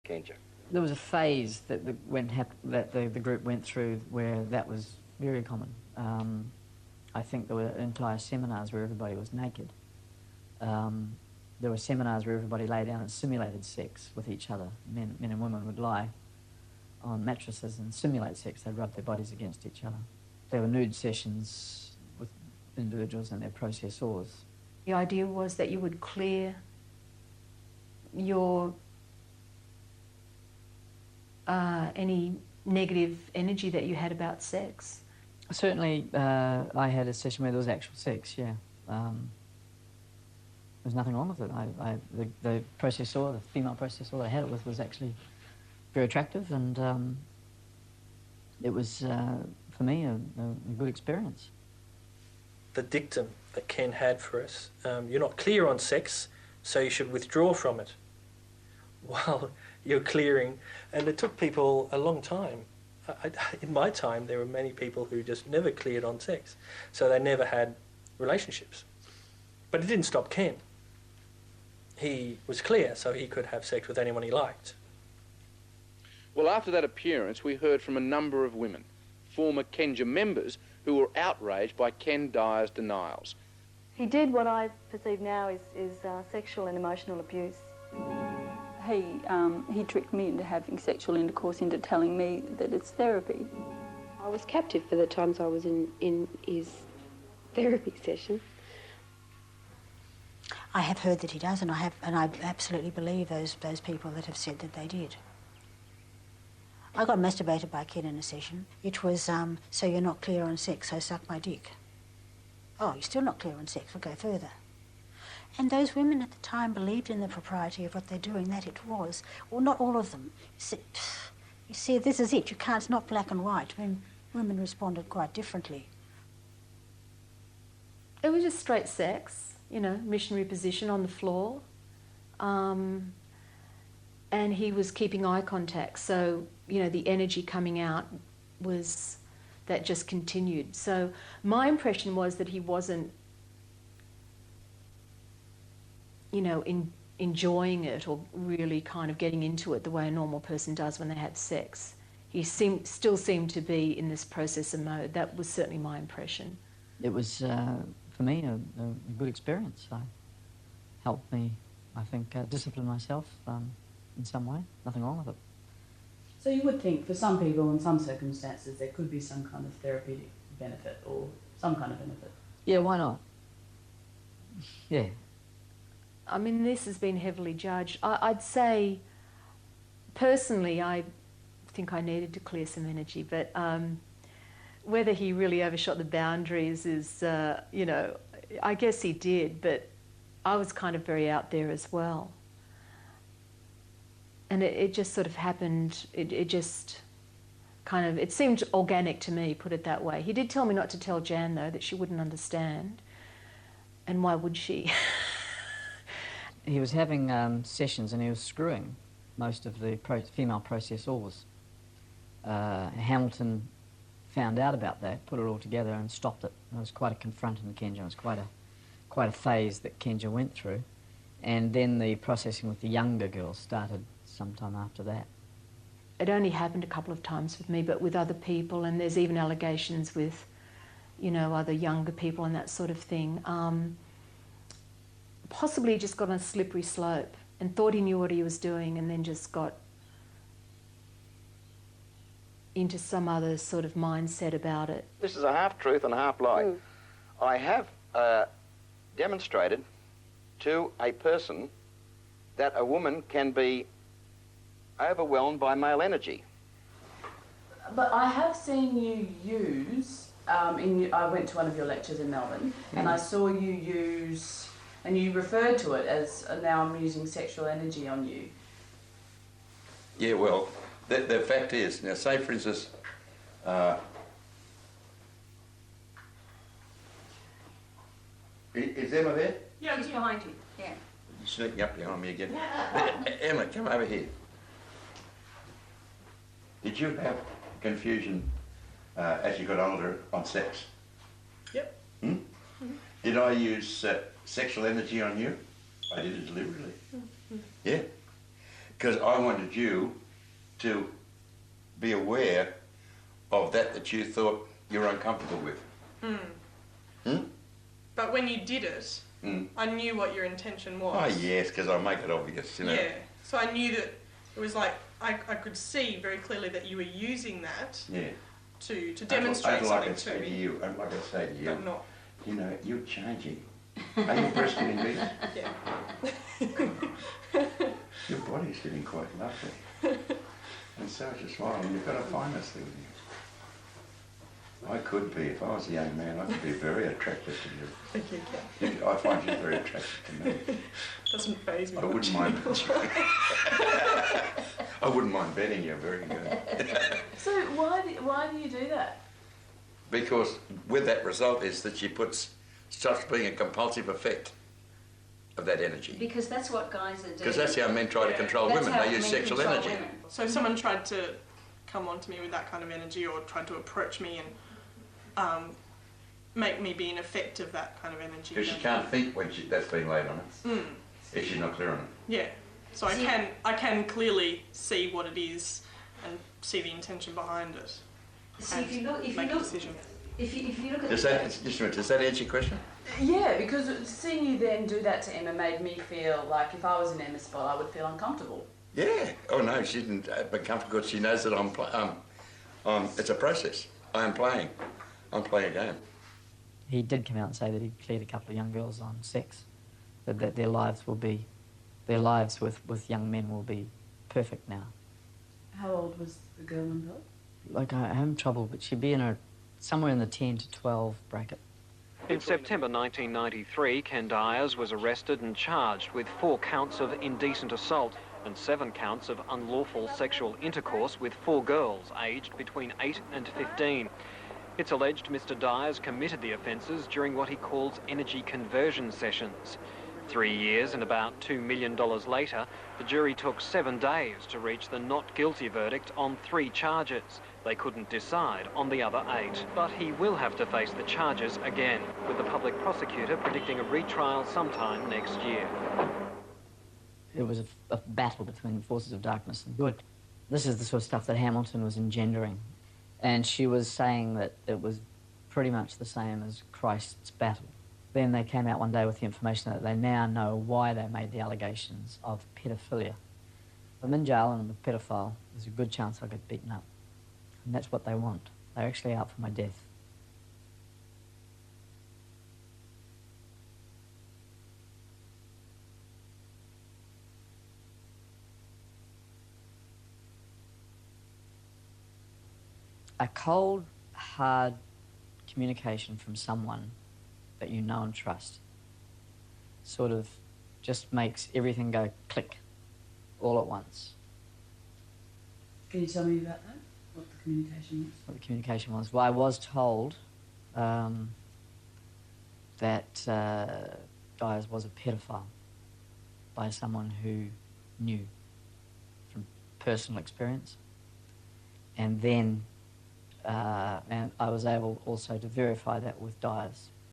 Kנג'ה? There was a phase that the group went through where that was very common. I think there were entire seminars where everybody was naked. There were seminars where everybody lay down and simulated sex with each other. Men and women would lie on mattresses and simulate sex. They'd rub their bodies against each other. There were nude sessions with individuals and their processors. The idea was that you would clear your any negative energy that you had about sex. Certainly, I had a session where there was actual sex, yeah. There was nothing wrong with it. The processor, the female processor that I had it with was actually very attractive, and it was, for me, a good experience. The dictum that Ken had for us, you're not clear on sex, so you should withdraw from it while you're clearing. And it took people a long time. In my time, there were many people who just never cleared on sex, so they never had relationships. But it didn't stop Ken. He was clear, so he could have sex with anyone he liked. Well, after that appearance, we heard from a number of women, former Kנג'ה members, who were outraged by Ken Dyer's denials. He did what I perceive now is sexual and emotional abuse. He tricked me into having sexual intercourse, into telling me that it's therapy. I was captive for the times I was in his therapy session. I have heard that he does, and I absolutely believe those people that have said that they did. I got masturbated by a kid in a session. It was, so you're not clear on sex, so suck my dick. Oh, you're still not clear on sex, we'll go further. And those women at the time believed in the propriety of what they're doing, that it was. Well, not all of them. You see, this is it. It's not black and white. Women responded quite differently. It was just straight sex, you know, missionary position on the floor. And he was keeping eye contact, so, you know, the energy coming out was, that just continued. So my impression was that he wasn't, you know, enjoying it or really kind of getting into it the way a normal person does when they have sex. He still seemed to be in this processor mode. That was certainly my impression. It was, for me, a good experience. Helped me, I think, discipline myself in some way. Nothing wrong with it. So you would think for some people in some circumstances there could be some kind of therapeutic benefit or some kind of benefit. Yeah, why not? Yeah. I mean, this has been heavily judged. I'd say, personally, I think I needed to clear some energy, but whether he really overshot the boundaries is, you know, I guess he did, but I was kind of very out there as well. And it just sort of happened, it just kind of, it seemed organic to me, put it that way. He did tell me not to tell Jan, though, that she wouldn't understand. And why would she? He was having sessions and he was screwing most of the female processors. Hamilton found out about that, put it all together and stopped it. It was quite a confront in Kנג'ה. It was quite a phase that Kνג'ה went through. And then the processing with the younger girls started sometime after that. It only happened a couple of times with me, but with other people, and there's even allegations with, you know, other younger people and that sort of thing. Possibly just got on a slippery slope and thought he knew what he was doing and then just got into some other sort of mindset about it. This is a half-truth and a half-lie. I have demonstrated to a person that a woman can be overwhelmed by male energy. But I have seen you use, I went to one of your lectures in Melbourne, and I saw you use, and you referred to it as, now I'm using sexual energy on you. Yeah, well, the fact is, now say for instance, is Emma there? Yeah, she's behind you, yeah. You're sneaking up behind me again. Emma, come over here. Did you have confusion as you got older on sex? Yep. Hmm? Mm-hmm. Did I use sexual energy on you? I did it deliberately. Yeah. Because I wanted you to be aware of that you thought you were uncomfortable with. But when you did it, I knew what your intention was. Oh yes, because I make it obvious, you know. Yeah, so I knew that it was like, I could see very clearly that you were using that to demonstrate something to me. I'd like to say to you, but not. You know, you're changing. Are you breastfeeding, Lisa? Yeah. Your body's getting quite lovely. And so is your smile, and you've got a fineness thing in you. I could be, if I was a young man, I could be very attractive to you. Thank you, Ken. I find you very attractive to me. Doesn't faze me. I wouldn't mind. I wouldn't mind betting you, very good. So why do you do that? Because with that result is that she starts being a compulsive effect of that energy. Because that's what guys are doing. Because that's how men try to control women. They use sexual energy. Women. So if someone tried to come on to me with that kind of energy, or tried to approach me and make me be an effect of that kind of energy. Because she can't think when that's being laid on her. If she's not clear on it. Yeah. So I can clearly see what it is and see the intention behind it. See, if you look at Does that answer your question? Yeah, because seeing you then do that to Emma made me feel like if I was in Emma's spot, I would feel uncomfortable. Yeah. Oh no, she didn't become because she knows that it's a process. I'm playing a game. He did come out and say that he cleared a couple of young girls on sex, that their lives with young men will be perfect now. How old was the girl involved? Like, I am trouble, but she'd be in somewhere in the 10 to 12 bracket. In September 1993, Ken Dyers was arrested and charged with 4 counts of indecent assault and 7 counts of unlawful sexual intercourse with 4 girls aged between 8 and 15. It's alleged Mr. Dyers committed the offences during what he calls energy conversion sessions. 3 years and about $2 million later, the jury took 7 days to reach the not guilty verdict on 3 charges. They couldn't decide on the other 8. But he will have to face the charges again, with the public prosecutor predicting a retrial sometime next year. It was a battle between the forces of darkness and good. This is the sort of stuff that Hamilton was engendering. And she was saying that it was pretty much the same as Christ's battle. Then they came out one day with the information that they now know why they made the allegations of paedophilia. If I'm in jail and I'm a pedophile, there's a good chance I'll get beaten up. And that's what they want. They're actually out for my death. A cold, hard communication from someone that you know and trust sort of just makes everything go click all at once. Can you tell me about that? What the communication was? What the communication was? Well, I was told that Dyers was a pedophile by someone who knew from personal experience. And then and I was able also to verify that with Dyers.